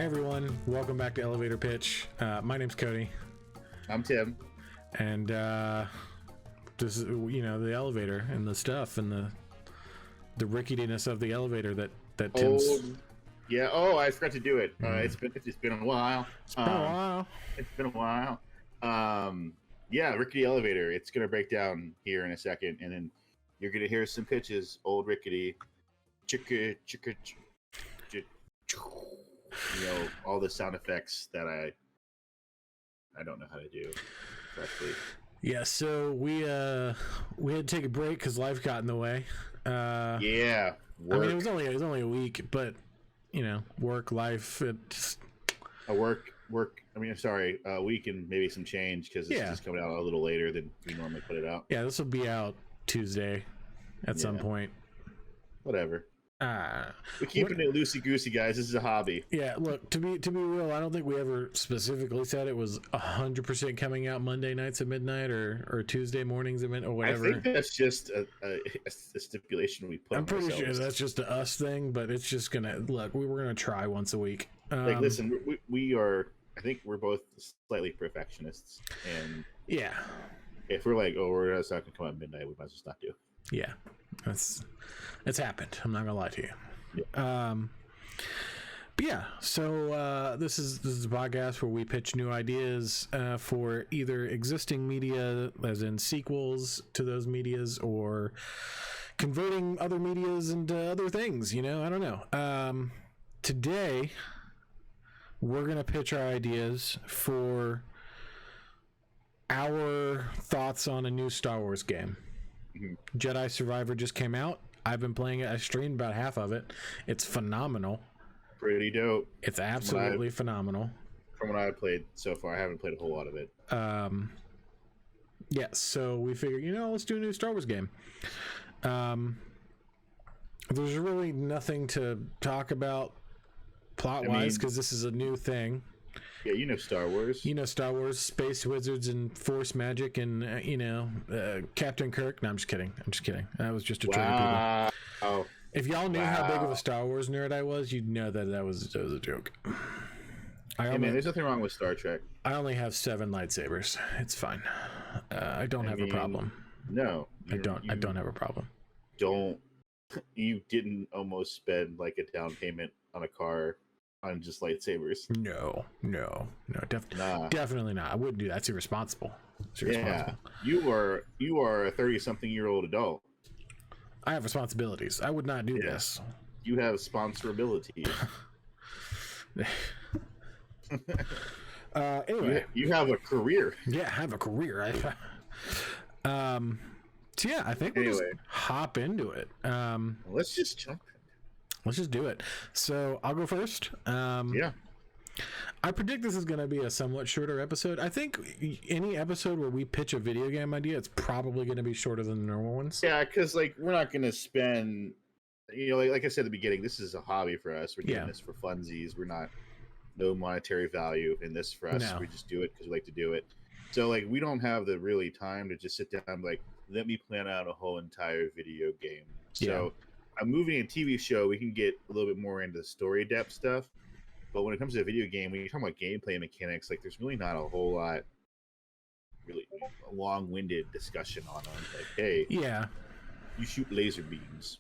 everyone, welcome back to Elevator Pitch. My name's Cody. I'm Tim. And this is, the elevator and the stuff and the ricketiness of the elevator that Tim's... Yeah, I forgot to do it. It's been a while. It's been a while. Yeah, rickety elevator. It's going to break down here in a second, and then you're going to hear some pitches. Old rickety. Chicka, chicka, all the sound effects that I don't know how to do correctly. Yeah, so we had to take a break because life got in the way. Yeah, work. I mean, it was only a week, but work, life, it's a week and maybe some change because it's just coming out a little later than we normally put it out. Yeah, this will be out Tuesday at some point. Whatever. We're keeping it loosey goosey, guys. This is a hobby. Yeah, look, to be real, I don't think we ever specifically said it was 100% coming out Monday nights at midnight or Tuesday mornings at midnight or whatever. I think that's just a stipulation we put. I'm pretty sure that's just a us thing, but it's just gonna we were gonna try once a week. Listen, we are. I think we're both slightly perfectionists, and if we're like, we're not gonna come out at midnight, we might as well not do. Yeah, it's happened. I'm not gonna lie to you. Yeah. But yeah, so this is a podcast where we pitch new ideas for either existing media, as in sequels to those medias, or converting other medias into other things. I don't know. Today, we're gonna pitch our ideas for our thoughts on a new Star Wars game. Jedi Survivor just came out. I've been playing it. I streamed about half of it. It's phenomenal. Pretty dope. It's absolutely phenomenal. From what I've played so far, I haven't played a whole lot of it. Yeah, so we figured, let's do a new Star Wars game. There's really nothing to talk about plot-wise because this is a new thing. Yeah, Star Wars. Star Wars, space wizards and force magic and, Captain Kirk. No, I'm just kidding. That was just a trigger people. Oh. If y'all knew how big of a Star Wars nerd I was, you'd know that was a joke. There's nothing wrong with Star Trek. I only have 7 lightsabers. It's fine. I don't have a problem. No. I don't have a problem. You didn't almost spend like a down payment on a car on just lightsabers. No, definitely not. I wouldn't do that. It's irresponsible. Yeah, you are a 30-something-year-old adult. I have responsibilities. I would not do this. You have sponsorability. Anyway, you have a career. Yeah, I have a career. So yeah, I think we'll just hop into it. Let's just jump. Let's just do it. So I'll go first. Yeah. I predict this is going to be a somewhat shorter episode. I think any episode where we pitch a video game idea, it's probably going to be shorter than the normal ones. Yeah, because we're not going to spend, like I said at the beginning, this is a hobby for us. We're doing this for funsies. We're not no monetary value in this for us. No. We just do it because we like to do it. So we don't have the really time to just sit down and let me plan out a whole entire video game. So a movie and TV show, we can get a little bit more into the story depth stuff. But when it comes to a video game, when you're talking about gameplay mechanics, there's really not a whole lot, really long-winded discussion on them. Hey, you shoot laser beams.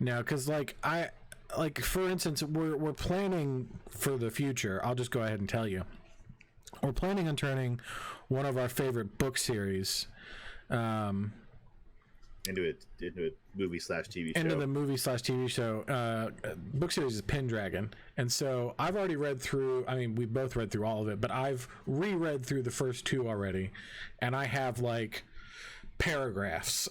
No, because for instance, we're planning for the future. I'll just go ahead and tell you, we're planning on turning one of our favorite book series into a movie/TV show. Into the movie/TV show. Book series is Pendragon. And so I've already read through, we both read through all of it, but I've reread through the first 2 already. And I have paragraphs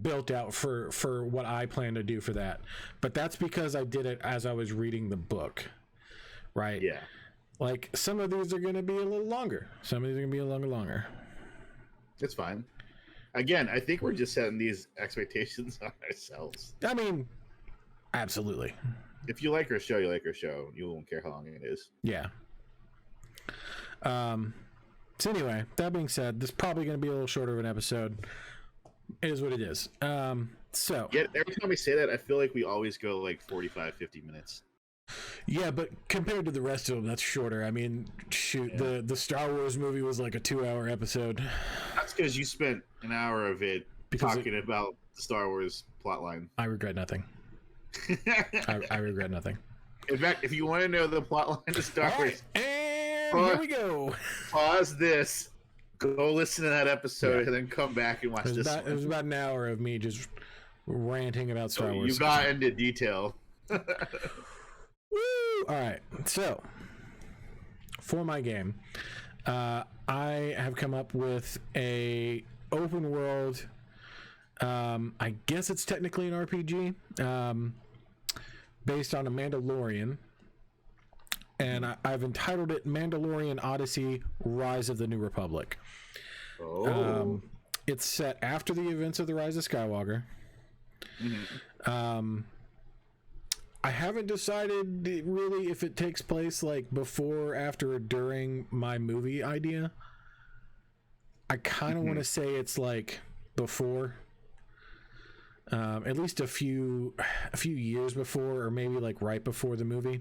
built out for what I plan to do for that. But that's because I did it as I was reading the book. Right? Yeah. Some of these are going to be a little longer. Some of these are going to be a little longer. It's fine. Again, I think we're just setting these expectations on ourselves. Absolutely. If you like our show, you like our show. You won't care how long it is. Yeah. So anyway, that being said, this is probably going to be a little shorter of an episode. It is what it is. So every time we say that, I feel like we always go 45, 50 minutes. Yeah, but compared to the rest of them, that's shorter. I mean, shoot, the Star Wars movie was like a 2-hour episode. That's because you spent an hour of it talking about the Star Wars plotline. I regret nothing. I regret nothing. In fact, if you want to know the plotline of Star Wars, and here we go. Pause this, go listen to that episode, and then come back and watch this. It was about an hour of me just ranting about Star Wars. You got into detail. Woo! All right, so for my game, I have come up with a open world. I guess it's technically an RPG, based on a Mandalorian, and I've entitled it Mandalorian Odyssey: Rise of the New Republic. Oh. It's set after the events of the Rise of Skywalker. Mm-hmm. I haven't decided really if it takes place like before, after, or during my movie idea. I kind of want to say it's like before, at least a few years before, or maybe like right before the movie.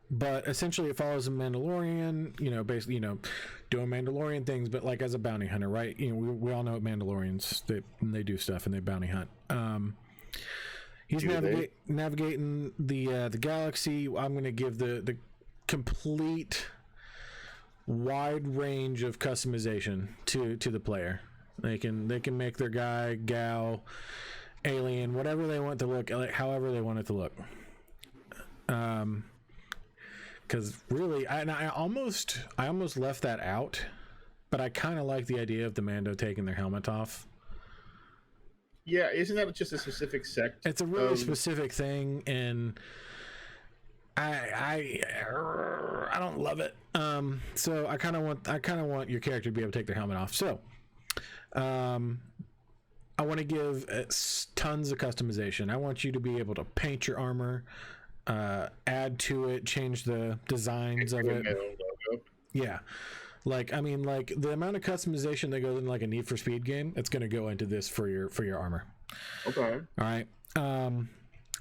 But essentially it follows a Mandalorian, you know, basically, you know, doing Mandalorian things, but like as a bounty hunter, right? You know, we all know Mandalorians, they do stuff and they bounty hunt. He's navigating the galaxy. I'm going to give the complete wide range of customization to the player. They can make their guy, gal, alien, whatever they want to look like, however they want it to look. Because really, I almost left that out, but I kind of like the idea of the Mando taking their helmet off. Yeah, isn't that just a specific sect? It's a really specific thing, and I don't love it. So I kind of want your character to be able to take their helmet off. So, I want to give tons of customization. I want you to be able to paint your armor, add to it, change the designs of it. Yeah. Like, I mean, like the amount of customization that goes in like a Need for Speed game, it's going to go into this for your armor. Okay. All right.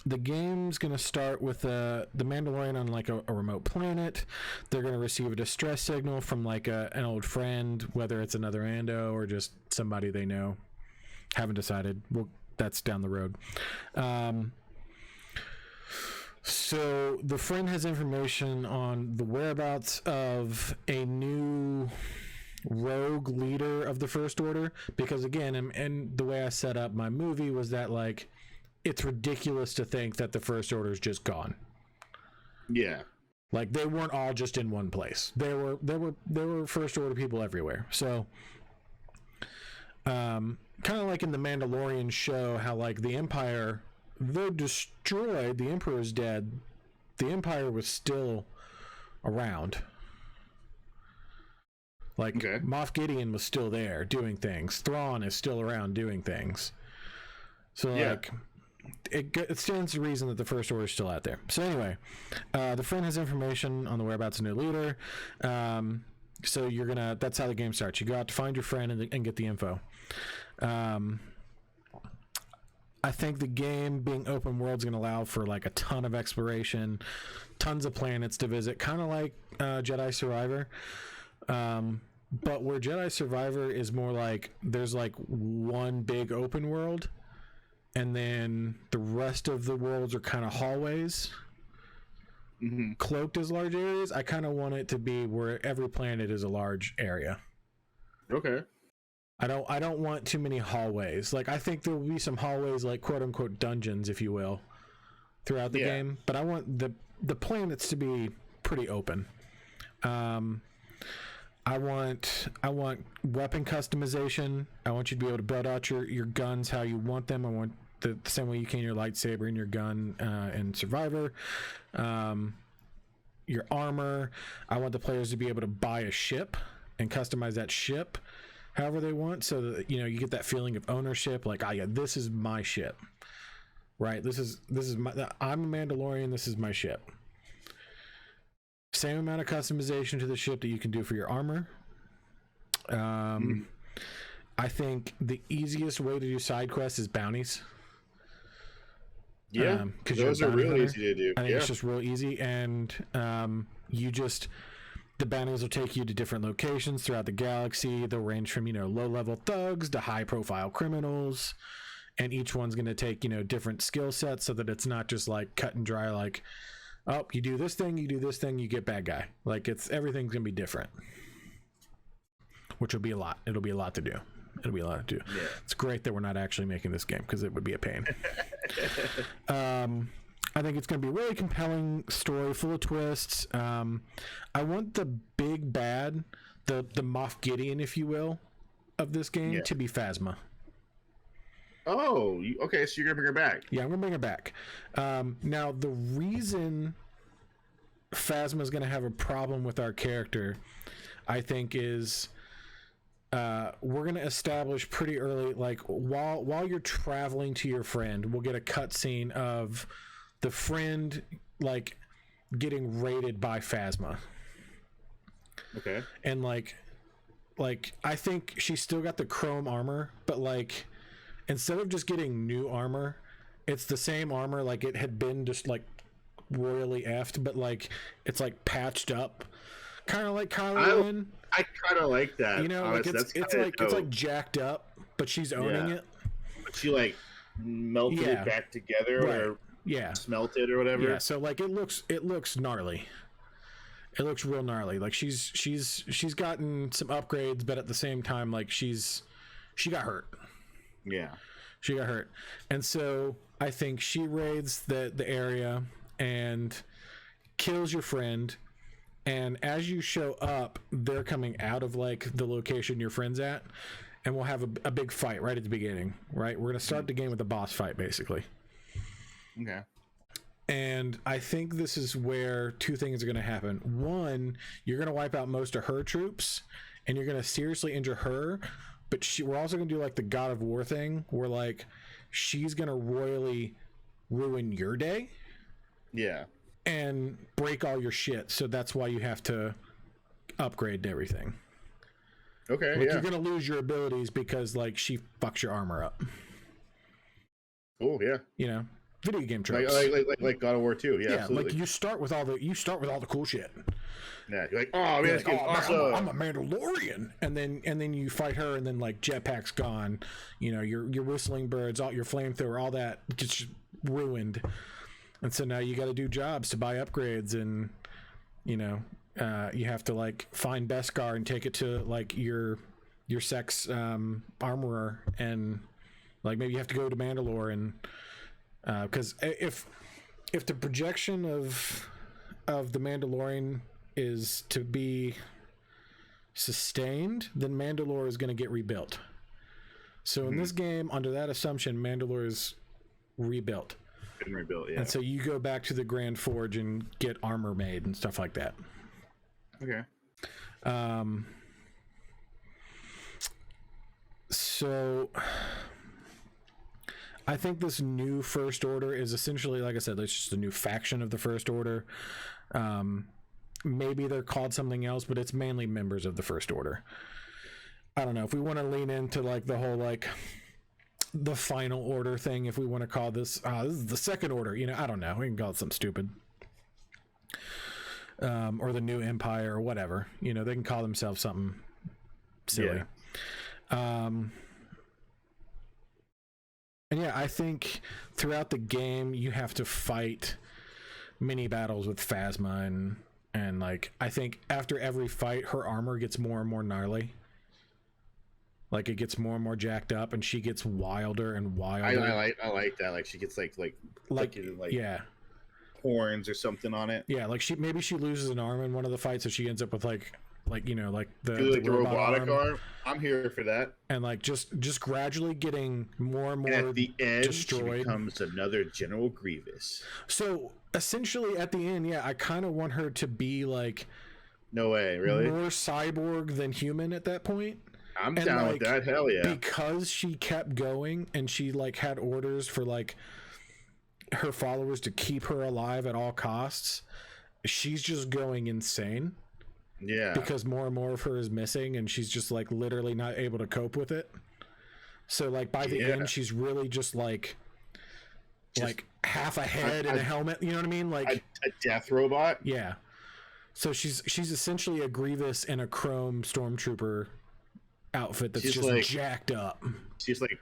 The game's going to start with the Mandalorian on like a remote planet. They're going to receive a distress signal from like an old friend, whether it's another Ando or just somebody they know. Haven't decided. Well, that's down the road. So the friend has information on the whereabouts of a new rogue leader of the First Order, because again, and the way I set up my movie was that like it's ridiculous to think that the First Order is just gone. Yeah, like they weren't all just in one place. There were First Order people everywhere. So kind of like in the Mandalorian show, how like the Empire, though destroyed, the Emperor's dead, the Empire was still around. Like, okay. Moff Gideon was still there doing things. Thrawn is still around doing things. So, like, it stands to reason that the First Order is still out there. So, anyway, the friend has information on the whereabouts of a new leader. So, that's how the game starts. You go out to find your friend and get the info. I think the game being open world is going to allow for like a ton of exploration, tons of planets to visit, kind of like Jedi Survivor. But where Jedi Survivor is more like there's like one big open world, and then the rest of the worlds are kind of hallways, cloaked as large areas. I kind of want it to be where every planet is a large area. Okay. I don't want too many hallways. Like, I think there will be some hallways, like quote unquote dungeons, if you will, throughout the game. But I want the planets to be pretty open. I want weapon customization. I want you to be able to build out your guns how you want them. I want the same way you can your lightsaber and your gun in Survivor. Your armor. I want the players to be able to buy a ship and customize that ship however they want, so that you get that feeling of ownership, like, oh yeah, this is my ship, right? This is my, I'm a Mandalorian, this is my ship. Same amount of customization to the ship that you can do for your armor. I think the easiest way to do side quests is bounties. Yeah, because those are really easy to do. I think it's just real easy, and the bounties will take you to different locations throughout the galaxy. They'll range from low-level thugs to high-profile criminals, and each one's going to take different skill sets, so that it's not just like cut and dry. Like, oh, you do this thing, you get bad guy. Like everything's going to be different, which will be a lot. It'll be a lot to do. Yeah. It's great that we're not actually making this game, because it would be a pain. I think it's going to be a really compelling story, full of twists. I want the big bad, the Moff Gideon, if you will, of this game to be Phasma. Oh, okay. So you're going to bring her back? Yeah, I'm going to bring her back. Now, the reason Phasma is going to have a problem with our character, I think, is we're going to establish pretty early, like while you're traveling to your friend, we'll get a cutscene of the friend like getting raided by Phasma. Okay. And like I think she's still got the chrome armor, but like instead of just getting new armor, it's the same armor. Like it had been just like royally effed, but like it's like patched up, kind of like Kylo Ren. I kind of like that. Like it's like jacked up, but she's owning it. But she like melted it back together, or smelted or whatever. Yeah, so like it looks gnarly. It looks real gnarly. Like she's gotten some upgrades, but at the same time, like she got hurt. Yeah, she got hurt, and so I think she raids the area and kills your friend. And as you show up, they're coming out of like the location your friend's at, and we'll have a big fight right at the beginning. Right, we're gonna start the game with a boss fight, basically. Okay. And I think this is where two things are going to happen. One, you're going to wipe out most of her troops, and you're going to seriously injure her. But we're also going to do like the God of War thing, where like she's going to royally ruin your day. Yeah. And break all your shit. So that's why you have to upgrade everything. Okay. Like you're going to lose your abilities because like she fucks your armor up. Cool. Yeah. Video game tropes, like God of War 2. Yeah, absolutely. Like you start with all the cool shit. Yeah, you're like, oh man, awesome. I'm a Mandalorian, and then you fight her, and then like jetpack's gone. Your whistling birds, all your flamethrower, all that just ruined. And so now you got to do jobs to buy upgrades, and you have to like find Beskar and take it to like your sex armorer, and like maybe you have to go to Mandalore and. Because if the projection of the Mandalorian is to be sustained, then Mandalore is going to get rebuilt. So in this game, under that assumption, Mandalore is rebuilt. Been rebuilt, yeah. And so you go back to the Grand Forge and get armor made and stuff like that. Okay. So I think this new First Order is essentially, like I said, it's just a new faction of the First Order. Maybe they're called something else, but it's mainly members of the First Order. I don't know if we want to lean into like the whole like the Final Order thing. If we want to call this is the Second Order, I don't know. We can call it something stupid, or the New Empire or whatever. They can call themselves something silly. Yeah. And yeah, I think throughout the game you have to fight mini battles with Phasma, and like I think after every fight her armor gets more and more gnarly. Like it gets more and more jacked up, and she gets wilder and wilder. I like that. Like she gets like yeah, horns or something on it. Yeah, like she loses an arm in one of the fights, so she ends up with like the robotic arm. I'm here for that. And like just gradually getting more and more at the end destroyed. She becomes another General Grievous. So essentially at the end, I kind of want her to be like, no way, really, more cyborg than human at that point. I'm down with that. Hell yeah. Because she kept going, and she like had orders for like her followers to keep her alive at all costs. She's just going insane. Yeah. Because more and more of her is missing, and she's just like literally not able to cope with it. So like by the end, she's really just like half a head and a helmet. You know what I mean? Like a death robot. Yeah. So she's essentially a Grievous in a chrome stormtrooper outfit that's just like, jacked up. She's like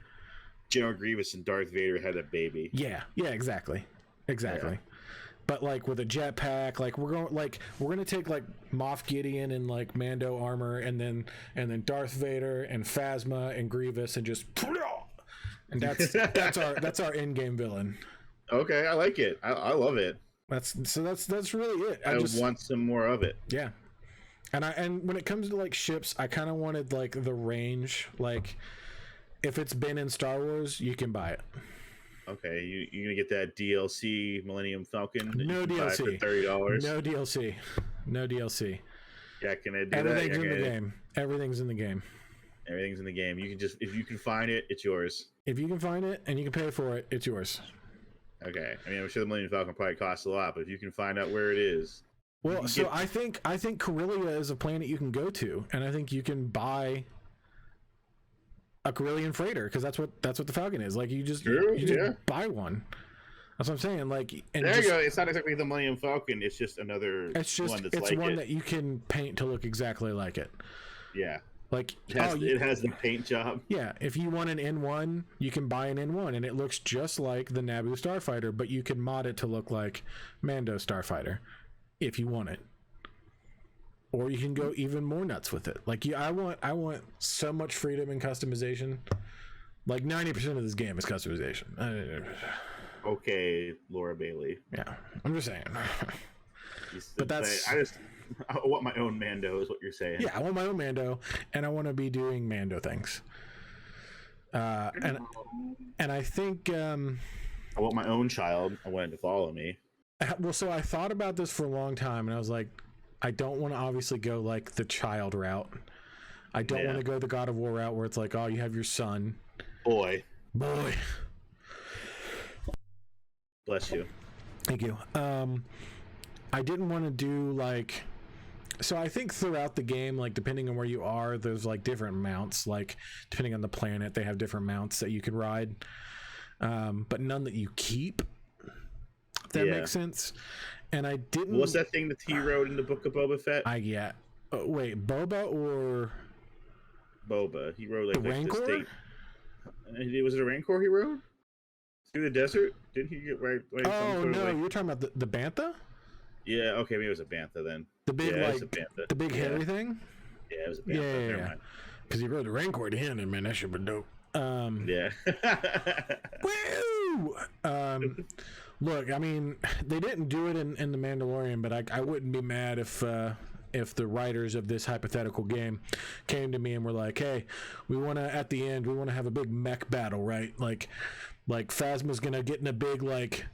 General Grievous and Darth Vader had a baby. Yeah, exactly. Yeah. But like with a jetpack, like we're gonna take like Moff Gideon and like Mando armor, and then Darth Vader and Phasma and Grievous, and just and that's our in-game villain. Okay, I like it. I love it. That's really it. I just want some more of it. Yeah. And when it comes to like ships, I kind of wanted like the range. Like if it's been in Star Wars, you can buy it. Okay, you're gonna get that DLC Millennium Falcon? No DLC. For $30. No DLC. No DLC. Yeah, can I do Everything's in the game. Everything's in the game. Everything's in the game. You can just, if you can find it, it's yours. If you can find it and you can pay for it, it's yours. Okay. I mean, I'm sure the Millennium Falcon probably costs a lot, but if you can find out where it is. Well, so I think Corellia is a planet you can go to, and I think you can buy a Corellian freighter, because that's what the Falcon is. Like you just buy one. That's what I'm saying. Like, and there you go. It's not exactly the Millennium Falcon. It's just another. It's just one that's it's like one that you can paint to look exactly like it. Yeah. Like it has the paint job. Yeah, if you want an N1, you can buy an N1, and it looks just like the Naboo Starfighter, but you can mod it to look like Mando Starfighter if you want it. Or you can go even more nuts with it. Like I want so much freedom and customization. Like 90% of this game is customization. Okay, Laura Bailey. Yeah, I'm just saying. But that's I want my own Mando, is what you're saying. Yeah, I want my own Mando, and I want to be doing Mando things. And I think I want my own child. I want it to follow me. Well, so I thought about this for a long time, and I was like, I don't want to obviously go like the child route. I don't want to go the God of War route where it's like, oh, you have your son. Boy. Bless you. Thank you. I didn't want to do like, so I think throughout the game, like depending on where you are, there's like different mounts. Like depending on the planet, they have different mounts that you could ride, but none that you keep. If that makes sense. And I didn't. What's that thing that he wrote in the Book of Boba Fett? Wait, Boba or Boba? He wrote like the Rancor. Was it a Rancor he wrote through the desert? Didn't he get right? Oh no, you're talking about the Bantha. Yeah, okay, maybe it was a Bantha then. The big the big hairy thing. Yeah, it was a Bantha. Yeah. Because he wrote the Rancor at the end, and man, that should be dope. Yeah. Woo! Look, I mean, they didn't do it in The Mandalorian, but I wouldn't be mad if the writers of this hypothetical game came to me and were like, hey, at the end, we want to have a big mech battle, right? Like Phasma's going to get in a big, like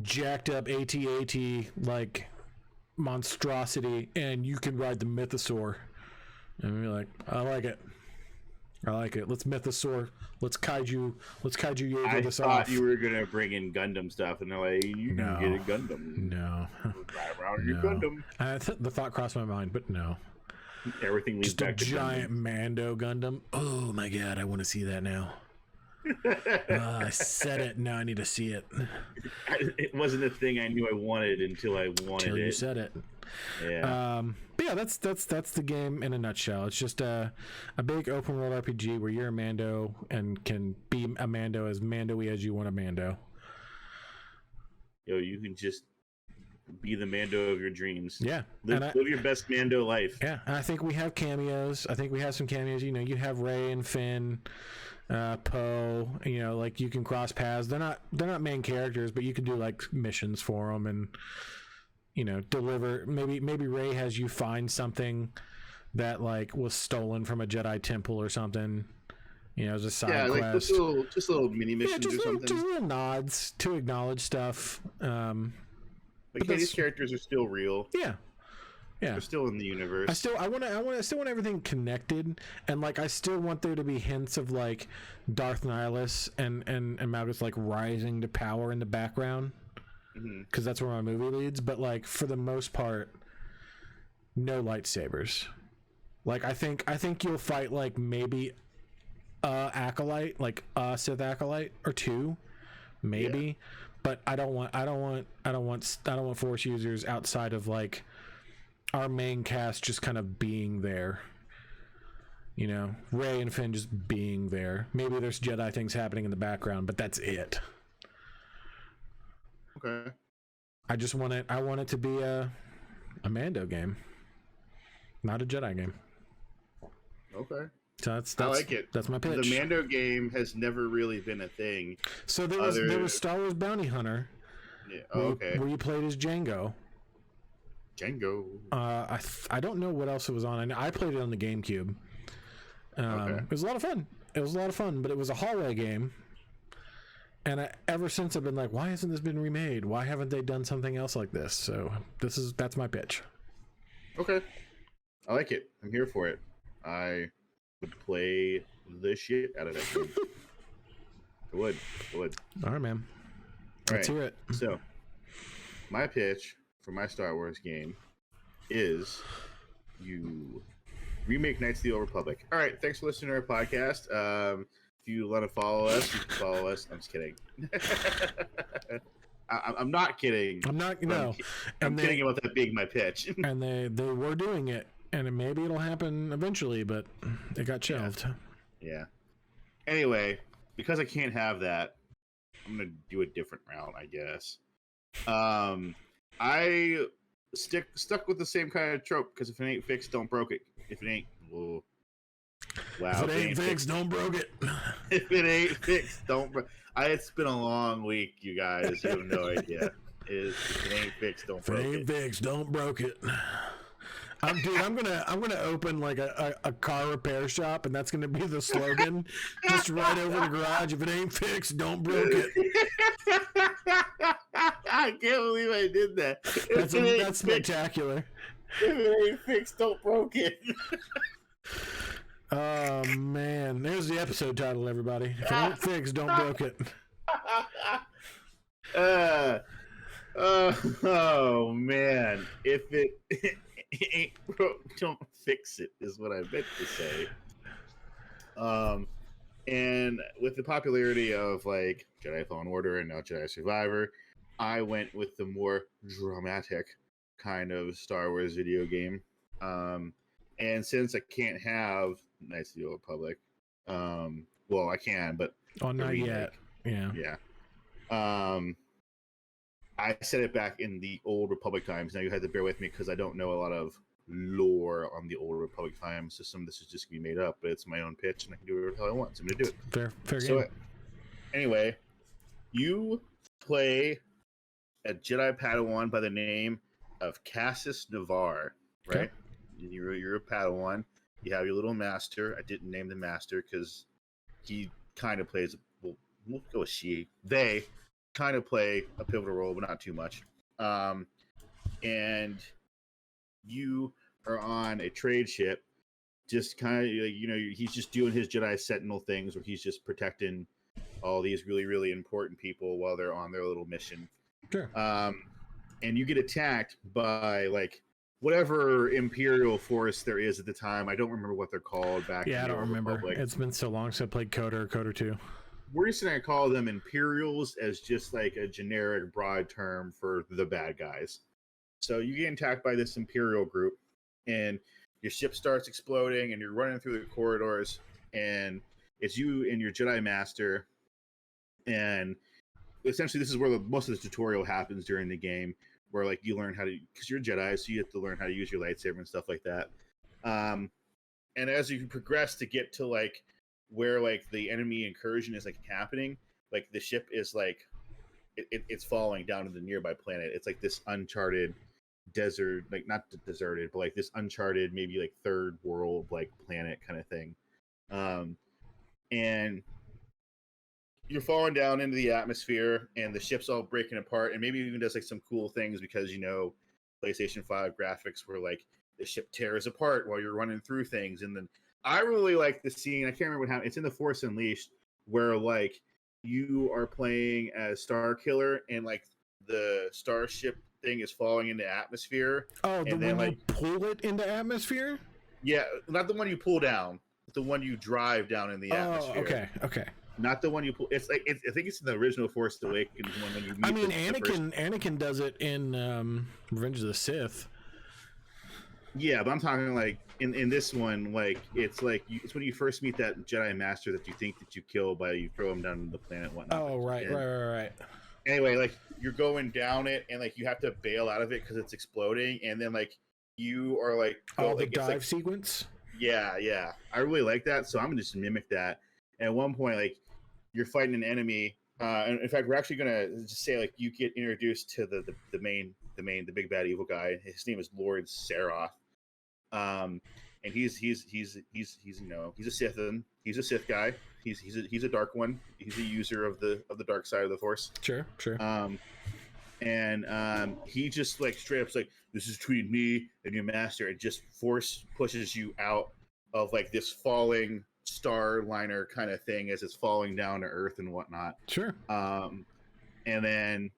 jacked up AT-AT, like, monstrosity, and you can ride the Mythosaur. And we're like, I like it. Let's Mythosaur. Let's kaiju Jaeger this off. I thought you were gonna bring in Gundam stuff, and they're like, you can get a Gundam. No. Drive around your Gundam. The thought crossed my mind, but no. Everything leads back to giant Gundam. Mando Gundam. Oh my god, I want to see that now. I said it. Now I need to see it. It wasn't a thing I knew I wanted until I wanted it. Until you said it. Yeah. But yeah, that's the game in a nutshell. It's just a big open world RPG where you're a Mando and can be a Mando as Mando-y as you want a Mando. You can just be the Mando of your dreams. Yeah. Live your best Mando life. Yeah. And I think we have cameos. You have Rey and Finn, Poe, like you can cross paths. They're not main characters, but you can do like missions for them and deliver. Maybe Rey has you find something that like was stolen from a Jedi temple or something, as a side quest. Like just little mini missions or something. Just little nods to acknowledge stuff. But these characters are still real. Yeah. They're still in the universe. I still want everything connected, and like I still want there to be hints of like Darth Nihilus and Malgus like rising to power in the background, because that's where my movie leads. But like for the most part, no lightsabers. Like I think you'll fight like maybe acolyte, like a Sith acolyte or two, maybe, but I don't want Force users outside of like our main cast just kind of being there. You know, Rey and Finn just being there. Maybe there's Jedi things happening in the background, but that's it. Okay. I want it to be a Mando game, not a Jedi game. Okay. So that's I like it. That's my pitch. The Mando game has never really been a thing. So there was Star Wars Bounty Hunter. Yeah. Oh, okay. Where you played as Jango. I don't know what else it was on. I played it on the GameCube. It was a lot of fun. But it was a hallway game. And ever since I've been like, why hasn't this been remade? Why haven't they done something else like this? So that's my pitch. Okay. I like it. I'm here for it. I would play the shit out of that game. I would. All right, man. Let's hear it. So, my pitch for my Star Wars game is you remake Knights of the Old Republic. All right, thanks for listening to our podcast. If you want to follow us, you can follow us. I'm just kidding. I'm not kidding. I'm not. No, I'm kidding about that being my pitch. And they were doing it, and maybe it'll happen eventually, but it got shelved. Yeah. Anyway, because I can't have that, I'm gonna do a different route, I guess. I stuck with the same kind of trope because if it ain't fixed, don't broke it. If it ain't, well, wow. If it ain't fixed, don't broke it. If it ain't fixed, don't. It's been a long week, you guys. You have no idea. If it ain't fixed, don't broke it. If it ain't fixed, don't broke it. I'm gonna open like a car repair shop, and that's gonna be the slogan, just right over the garage. If it ain't fixed, don't broke it. I can't believe I did that. That's spectacular. If it ain't fixed, don't broke it. Oh man, there's the episode title, everybody. If it ain't fixed, don't broke it. Oh man, if it ain't broke, don't fix it is what I meant to say. And with the popularity of like Jedi Fallen Order and now Jedi Survivor, I went with the more dramatic kind of Star Wars video game. And since I can't have Knights of the Old Republic, well, I can, but not yet. Yeah. I set it back in the Old Republic times. Now you have to bear with me because I don't know a lot of lore on the Old Republic times. So some of this is just gonna be made up, but it's my own pitch, and I can do whatever the hell I want. So I'm gonna do it. Fair So game. Anyway, you play a Jedi Padawan by the name of Cassius Navarre, right? Okay. You're a Padawan. You have your little master. I didn't name the master because he kind of plays. Well, we'll go with she. They kind of play a pivotal role, but not too much. And you are on a trade ship, just kind of, he's just doing his Jedi Sentinel things where he's just protecting all these really, really important people while they're on their little mission. Sure. And you get attacked by like whatever Imperial force there is at the time. I don't remember what they're called back. Yeah, I don't remember. Republic. It's been so long since I played Coder or Coder 2. We're just going to call them Imperials as just like a generic broad term for the bad guys. So you get attacked by this Imperial group, and your ship starts exploding, and you're running through the corridors, and it's you and your Jedi Master. And essentially, this is where most of the tutorial happens during the game, where like you learn how to, because you're a Jedi, so you have to learn how to use your lightsaber and stuff like that. And as you progress to get to like where like the enemy incursion is like happening, like the ship is like it's falling down to the nearby planet. It's like this uncharted desert, like not deserted, but like this uncharted, maybe like third world like planet kind of thing. And you're falling down into the atmosphere, and the ship's all breaking apart, and maybe even does like some cool things because PlayStation 5 graphics where like the ship tears apart while you're running through things. And then I really like the scene. I can't remember what happened. It's in The Force Unleashed where like you are playing as Star Killer, and like the starship thing is falling into atmosphere. Oh, the one you pull it into atmosphere? Yeah, not the one you pull down, but the one you drive down in the atmosphere. Okay. Not the one you pull. It's like I think it's in the original Force Awakens one when you meet. I mean, Anakin does it in Revenge of the Sith. Yeah, but I'm talking like in this one, like it's when you first meet that Jedi Master that you think that you kill by you throw him down the planet and whatnot. Oh, right. Anyway, like you're going down it and like you have to bail out of it because it's exploding, and then like you are like the dive sequence. Yeah, I really like that, so I'm gonna just mimic that. And at one point, like you're fighting an enemy, and in fact, we're actually gonna just say like you get introduced to the big bad evil guy. His name is Lord Saroth. And he's you know, he's a Sithan. He's a Sith guy. He's a dark one. He's a user of the dark side of the Force. Sure. He just like straight up's like, this is between me and your master, and just force pushes you out of like this falling star liner kind of thing as it's falling down to Earth and whatnot. Sure. And then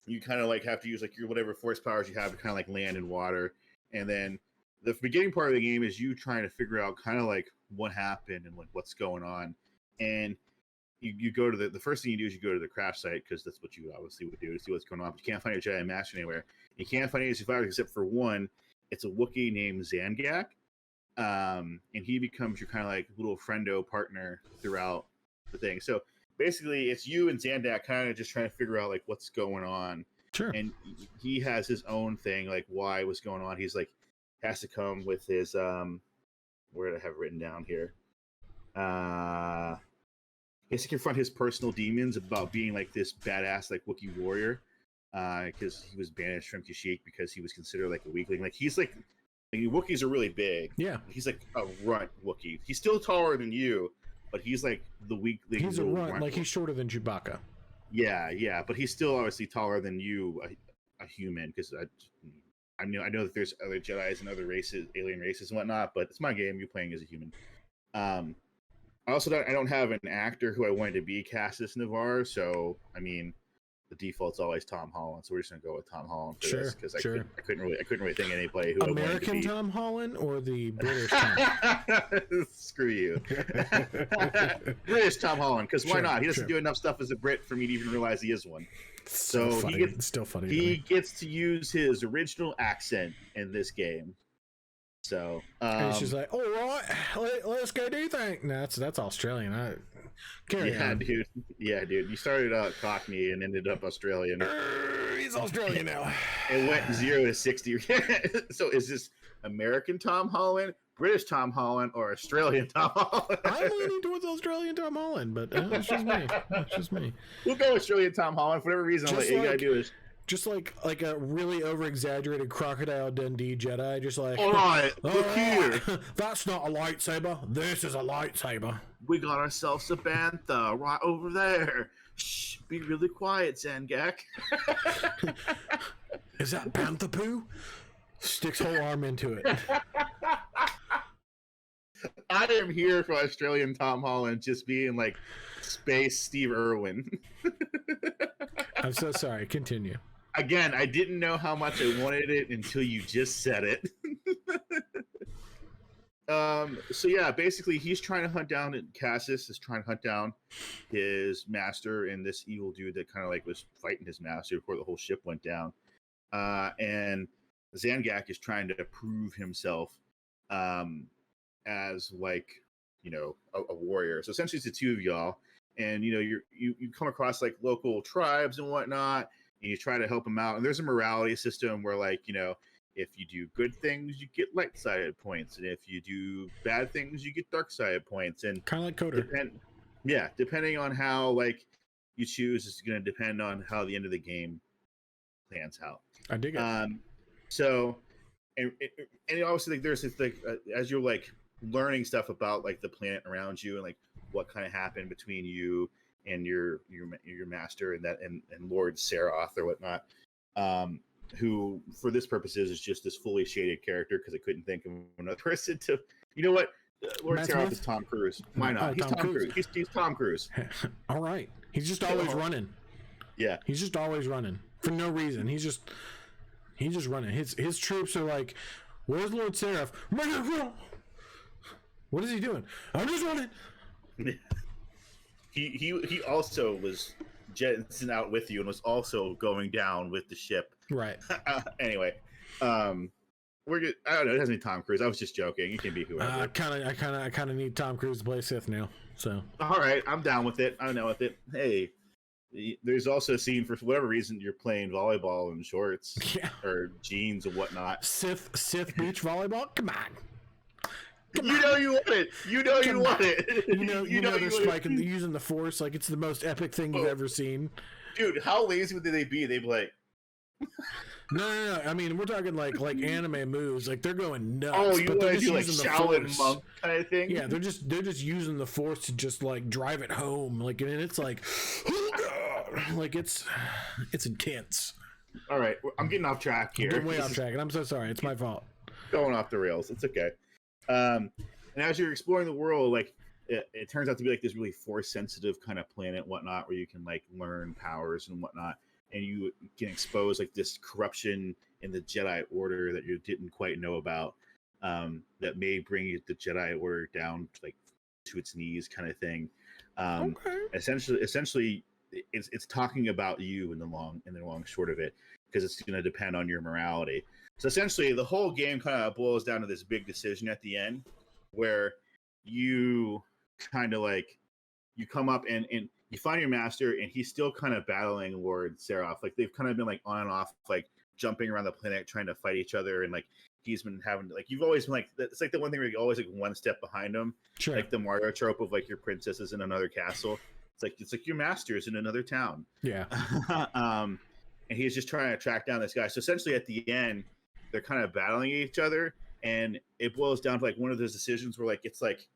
you kind of like have to use like your whatever force powers you have to kind of like land in water, and then the beginning part of the game is you trying to figure out kind of like what happened and like what's going on. And you go to the first thing you do is you go to the crash site, because that's what you obviously would do to see what's going on. But you can't find a Jedi Master anywhere. You can't find any survivors except for one. It's a Wookiee named Zangak. And he becomes your kind of like little friendo partner throughout the thing. So basically it's you and Zandak kind of just trying to figure out like what's going on. Sure. And he has his own thing, like why what's going on. He's like, has to come with his where did I have written down here? He has to confront his personal demons about being like this badass like Wookiee warrior, because he was banished from Kashyyyk because he was considered like a weakling. Like he's like, I mean, Wookiees are really big. Yeah, he's like a runt Wookiee. He's still taller than you, but he's like the weakling. He's a runt, like he's shorter than Chewbacca. Yeah, but he's still obviously taller than you, a human, because I know that there's other Jedis and other races, alien races and whatnot, but it's my game. You're playing as a human. I also don't have an actor who I wanted to be Cassius Navarre, so I mean, the default's always Tom Holland. So we're just gonna go with Tom Holland for this, because I couldn't really think of anybody who American Tom Holland or the British Tom. Screw you, British Tom Holland, because why not? He doesn't do enough stuff as a Brit for me to even realize he is one. So it's still funny. He gets to use his original accent in this game. So and it's just like, all right, let's go do things. No, that's Australian. Carry on. Dude. Yeah, dude. You started out Cockney and ended up Australian. He's Australian now. It went 0 to 60. So is this American Tom Holland, British Tom Holland, or Australian Tom Holland? I'm leaning towards Australian Tom Holland, but it's just me. We'll go Australian Tom Holland for whatever reason. All you gotta do is just like a really over-exaggerated Crocodile Dundee Jedi, just like, all right, look here. That's not a lightsaber. This is a lightsaber. We got ourselves a bantha right over there. Shh, be really quiet, Zangak. Is that bantha poo? Sticks whole arm into it. I am here for Australian Tom Holland just being like space Steve Irwin. I'm so sorry. Continue. Again, I didn't know how much I wanted it until you just said it. So yeah, basically he's trying to hunt down, Cassius is trying to hunt down his master and this evil dude that kind of like was fighting his master before the whole ship went down. And Zangak is trying to prove himself as like, you know, a warrior. So essentially it's the two of y'all, and you know, you come across like local tribes and whatnot, and you try to help them out. And there's a morality system where, like, you know, if you do good things, you get light-sided points, and if you do bad things, you get dark-sided points. And kind of like Coder. Depending on how like you choose, is going to depend on how the end of the game plans out. I dig it. So, and obviously, like, there's this, like, as you're like learning stuff about like the planet around you and like what kind of happened between you and your master and Lord Saroth or whatnot, who for this purposes is just this fully shaded character, because I couldn't think of another person to. You know what? Lord Saroth is Tom Cruise. Why not? He's Tom Cruise. He's Tom Cruise. All right. He's just always running. Yeah. He's just always running for no reason. He's just running. His troops are like, "Where's Lord Saroth? What is he doing? I'm just running." he also was jetting out with you and was also going down with the ship. Right. Anyway, we're good. I don't know. It doesn't need Tom Cruise. I was just joking. It can be whoever. I kind of need Tom Cruise to play Sith now. So. All right, I'm down with it. I'm down with it. Hey, there's also a scene for whatever reason you're playing volleyball in shorts, or jeans or whatnot. Sith beach volleyball. Come on. You know you want it. You know you want it. You know they're spiking, using the Force like it's the most epic thing you've ever seen. Dude, how lazy would they be? They'd be like, no. I mean, we're talking like anime moves. Like they're going nuts. Oh, you want to do like Shaolin monk kind of thing? Yeah, they're just using the Force to just like drive it home. Like, and it's like, like it's intense. All right, I'm getting off track here. Getting way off track, and I'm so sorry. It's my fault. Going off the rails. It's okay. And as you're exploring the world, like it turns out to be like this really force sensitive kind of planet, whatnot, where you can like learn powers and whatnot, and you can expose like this corruption in the Jedi Order that you didn't quite know about, that may bring the Jedi Order down like to its knees, kind of thing. Essentially, it's talking about you in the long short of it, because it's going to depend on your morality. So essentially, the whole game kind of boils down to this big decision at the end, where you kind of like you come up and you find your master, and he's still kind of battling Lord Seraph. Like they've kind of been like on and off, like jumping around the planet trying to fight each other, and like he's been having like you've always been like it's like the one thing where you're always like one step behind him, sure. Like the Mario trope of like your princess is in another castle. It's like your master is in another town. Yeah. And he's just trying to track down this guy. So essentially, at the end, they're kind of battling each other, and it boils down to like one of those decisions where like it's like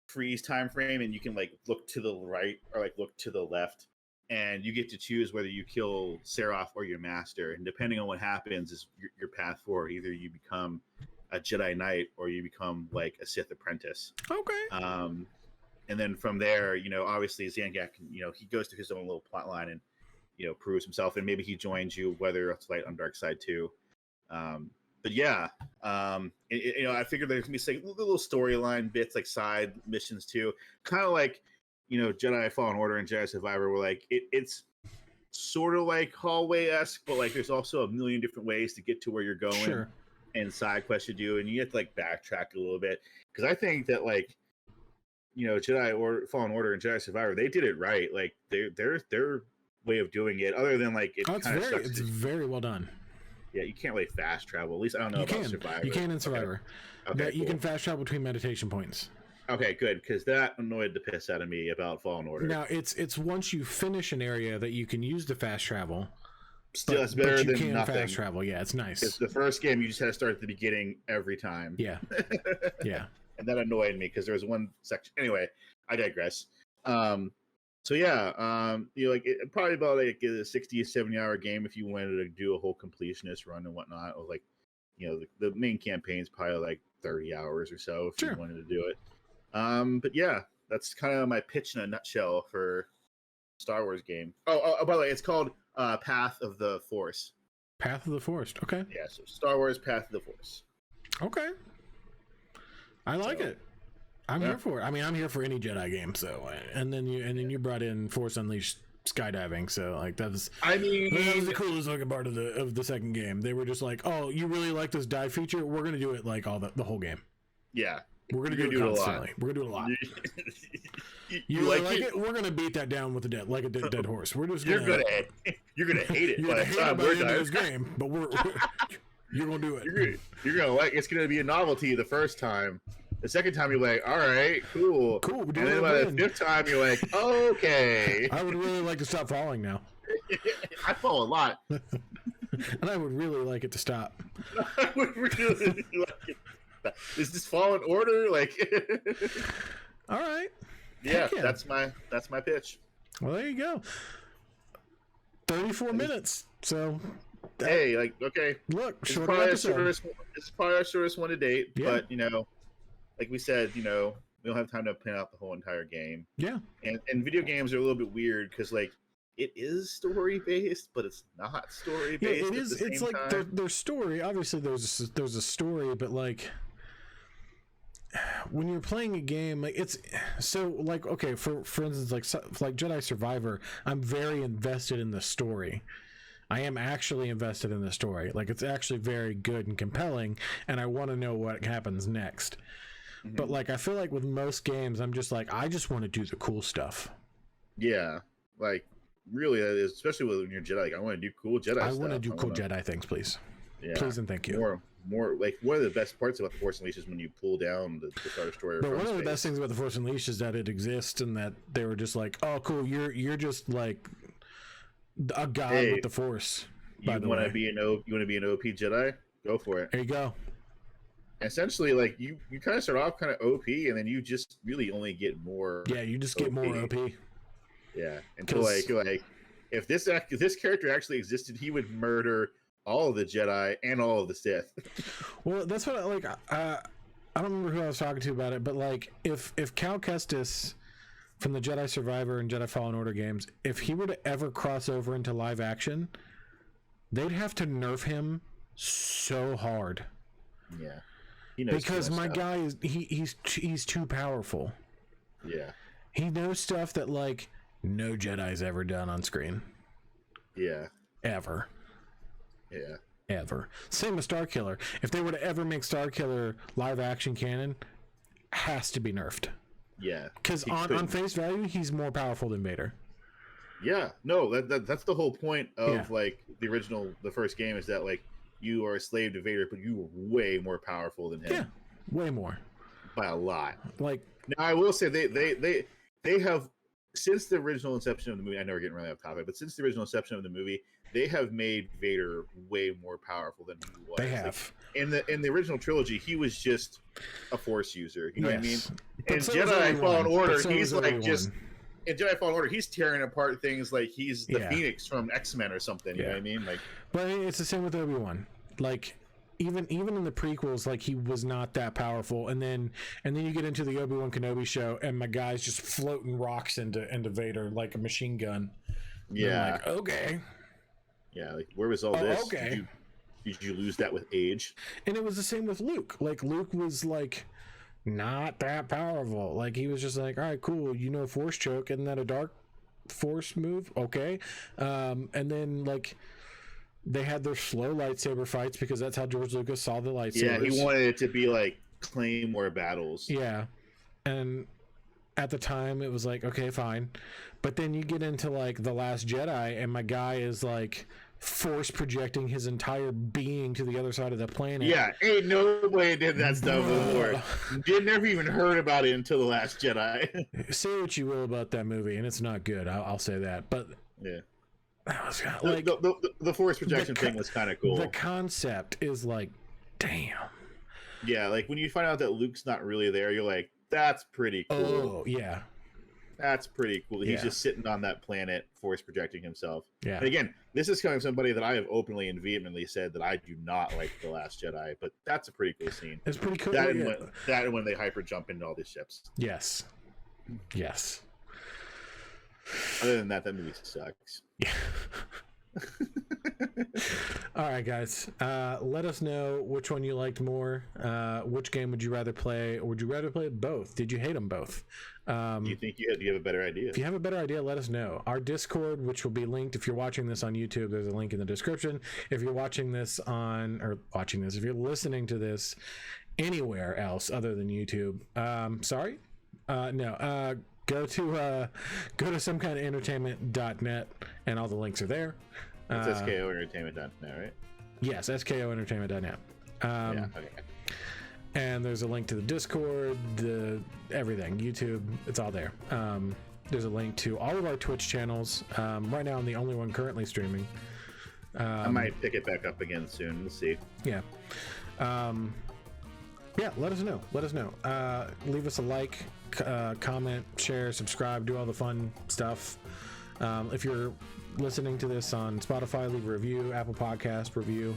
freeze time frame, and you can like look to the right or like look to the left, and you get to choose whether you kill Seraph or your master. And depending on what happens is your path forward. Either you become a Jedi Knight or you become like a Sith apprentice. Okay. And then from there, obviously Zangief, he goes through his own little plot line and, proves himself, and maybe he joins you, whether it's light on dark side too. But yeah, I figured there's gonna be like little storyline bits, like side missions too, kind of like, Jedi Fallen Order and Jedi Survivor, where like it's sort of like hallway-esque, but like there's also a million different ways to get to where you're going. Sure. And side quests you do, and you have to like backtrack a little bit, because I think that like, Jedi Fallen Order and Jedi Survivor, they did it right. Like their way of doing it, other than like it's very well done. Yeah, you can't really fast travel. At least I don't know about Survivor. You can in Survivor. Okay, but you can fast travel between meditation points. Okay, good, because that annoyed the piss out of me about Fallen Order. Now it's once you finish an area that you can use the fast travel. Still, it's better than nothing. Fast travel, yeah, it's nice. It's the first game you just had to start at the beginning every time. Yeah, yeah. And that annoyed me because there was one section. Anyway, I digress. So yeah, like probably about like a 60 or 70 hour game if you wanted to do a whole completionist run and whatnot. Or like, the main campaign is probably like 30 hours or so if you wanted to do it. But yeah, that's kind of my pitch in a nutshell for Star Wars game. Oh, by the way, it's called Path of the Force. Path of the Force. Okay. Yeah, so Star Wars Path of the Force. Okay. I like it. I'm here for it. I mean, I'm here for any Jedi game. So, and then you brought in Force Unleashed skydiving. So, like that was the coolest looking part of the second game. They were just like, "Oh, you really like this dive feature? We're gonna do it like the whole game." Yeah, we're gonna do it constantly. We're gonna do it a lot. You really like it? We're gonna beat that down with a dead horse. We're just you're gonna hate it. You're gonna hate it by the time we're done this game, but you're gonna do it. You're gonna like. It's gonna be a novelty the first time. The second time you're like, all right, cool. And then by the fifth time you're like, okay. I would really like to stop falling now. I fall a lot. And I would really like it to stop. I would really like it. Is this Fallen Order? Like, all right. Yeah, that's my pitch. Well, there you go. 34 minutes. So. Hey, like, okay. Look, this is probably our shortest one to date, but like we said, we don't have time to plan out the whole entire game. Yeah. And video games are a little bit weird because like it is story based, but it's not story based. Yeah, it is. It's like there's story. Obviously, there's a story, but like when you're playing a game, like it's so like, okay, for instance, like Jedi Survivor, I'm very invested in the story. I am actually invested in the story. Like, it's actually very good and compelling, and I want to know what happens next. Mm-hmm. But like, I feel like with most games, I'm just like, I just want to do the cool stuff. Yeah, like really, especially when you're Jedi. Like, I want to do cool Jedi stuff. I want to do cool Jedi things, please. Yeah, please and thank you. More like one of the best parts about the Force Unleashed is when you pull down the Star Destroyer. But one of the best things about the Force Unleashed is that it exists, and that they were just like, oh, cool, you're just like a god with the Force. You want to be an OP Jedi? Go for it. There you go. Essentially, like you kind of start off kind of OP, and then you just really only get more. Yeah, you just get more OP. Yeah, until like if this character actually existed, he would murder all of the Jedi and all of the Sith. Well, that's what I don't remember who I was talking to about it, but like if Cal Kestis from the Jedi Survivor and Jedi Fallen Order games, if he were to ever cross over into live action, they'd have to nerf him so hard. Yeah, he knows because my guy is he's too powerful. Yeah, he knows stuff that like no Jedi's ever done on screen. Yeah, ever. Yeah, ever. Same with Starkiller. If they were to ever make Starkiller live action canon, has to be nerfed. Yeah, because on face value, he's more powerful than Vader. Yeah, no, that's the whole point of like the first game, is that like you are a slave to Vader, but you are way more powerful than him. Yeah, way more by a lot. Like, now I will say they have, since the original inception of the movie. I know we're getting really off topic, but since the original inception of the movie, they have made Vader way more powerful than he was. They have. Like, in the original trilogy, he was just a Force user. You know what I mean? But in so Jedi Fallen Order, he's like just. In Jedi Fallen Order, he's tearing apart things like he's the Phoenix from X-Men or something. You know what I mean? Like, but it's the same with Obi-Wan. Like, even in the prequels, like, he was not that powerful, and then you get into the Obi-Wan Kenobi show, and my guy's just floating rocks into Vader like a machine gun. Yeah. I'm like, okay. Yeah, like, where was all this? Okay. Did you lose that with age? And it was the same with Luke. Like, Luke was like not that powerful. Like, he was just like, all right, cool, Force choke, isn't that a dark Force move? Okay. And then like they had their slow lightsaber fights because that's how George Lucas saw the lightsabers. Yeah, he wanted it to be like Claymore battles. Yeah. And at the time it was like, okay, fine. But then you get into like The Last Jedi, and my guy is like Force projecting his entire being to the other side of the planet. Yeah, ain't nobody did that stuff before. Never even heard about it until The Last Jedi. Say what you will about that movie, and it's not good. I'll say that. But yeah, that was like the Force projection thing was kind of cool. The concept is like, damn. Yeah, like when you find out that Luke's not really there, you're like, that's pretty cool. Oh yeah. That's pretty cool. He's just sitting on that planet, Force projecting himself. Yeah. And again, this is coming from somebody that I have openly and vehemently said that I do not like The Last Jedi, but that's a pretty cool scene. It's pretty cool. That and when they hyper jump into all these ships. Yes. Yes. Other than that movie sucks. Yeah. All right, guys. Let us know which one you liked more. Which game would you rather play, or would you rather play both? Did you hate them both? Do you think you have a better idea? If you have a better idea, let us know. Our Discord, which will be linked if you're watching this on YouTube, there's a link in the description. If you're if you're listening to this anywhere else other than YouTube, sorry, no. Go to somekindofentertainment.net, and all the links are there. It's skoentertainment.net, right? Yes, skoentertainment.net. Yeah, okay. And there's a link to the Discord, everything, YouTube, it's all there. There's a link to all of our Twitch channels. Right now, I'm the only one currently streaming. I might pick it back up again soon. We'll see. Yeah. Yeah, let us know. Leave us a like, comment, share, subscribe, do all the fun stuff. If you're listening to this on Spotify, leave a review, Apple Podcast review.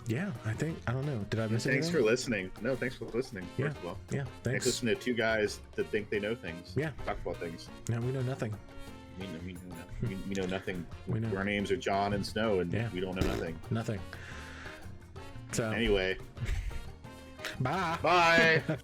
Yeah, I don't know. Did I miss anything? Thanks for listening. No, thanks for listening. Yeah. First of all. Yeah, thanks. Listen to two guys that think they know things. Yeah. Talk about things. No, we know nothing. We know nothing. We know. Our names are John and Snow, and we don't know nothing. Nothing. So anyway. Bye. Bye.